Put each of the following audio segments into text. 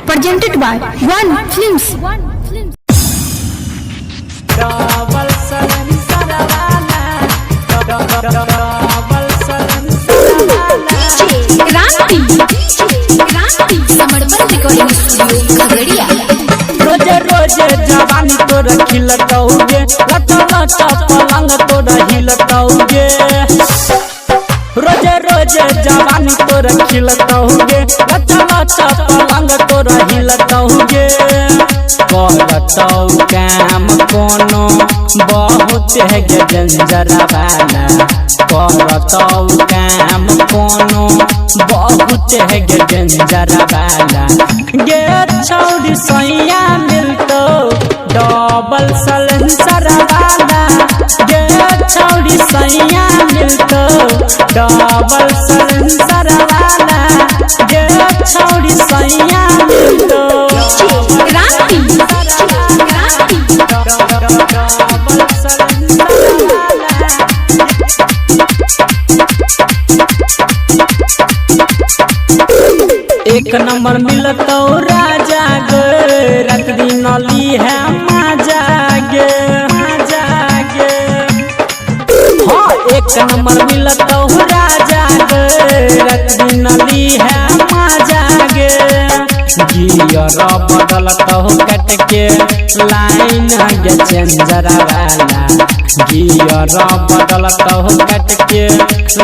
presented by One Films. रोजे रोजे जवानी तोरा खिलतौगे लटा पलंग तोरा हिलतौगे रोजे रोजे जवानी तोरा खिलतौगे लटा पलंग तोरा हिलतौगे करतौ काम कोनो बहुत है जंजरा वाला करतौ काम कोनो बहुत है जंजरा वाला गे छौड़ी सैया मिलतो डबल सलेंसर वाला गे छौड़ी सैया मिलतो डबल सलेंसर वाला गे छौड़ी सैया मिलतो एक नंबर मिलतो राजा गे रात दिन ली है मजा गे हाँ एक नंबर मिलतो राजा गे रात दिन ली है मजा गे गियर बदलतो कट के लाइन गे चेंजरा वाला गियर बदलतो कट के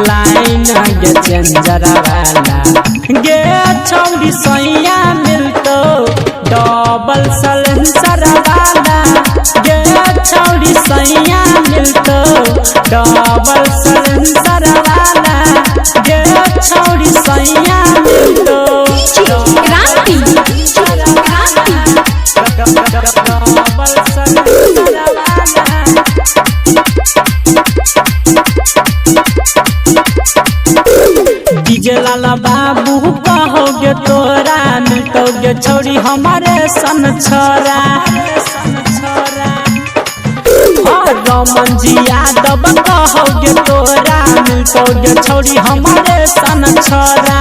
लाइन गे चेंजरा वाला गे छौड़ी सैया मिलतो डबल सलेंसर वाला गे छौड़ी सैया मिलतो डबल सलेंसर वाला गे छौड़ी सैया मिलतो डीजे लाला बाबू कहोगे तोरा मिलतोगे छौड़ी हमारे सन छोरा रमन जी यादव कहोगे तोरा मिलतोगे छौड़ी हमारे सन छोरा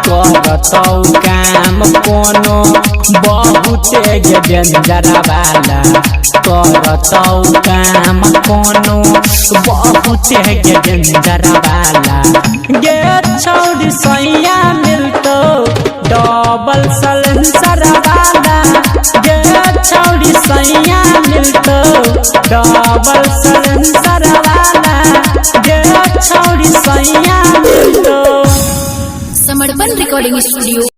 करतौ काम कोनो बहुत जंजरा वाला करतौ काम कोनो बहुत जंजरा वाला गे छौड़ी सैया मिलतो डबल सलेंसर वाला गे छौड़ी सैया मिलतो डबल सलेंसर वाला गे छौड़ी सैया मिलतो। समर्पण रिकॉर्डिंग स्टूडियो।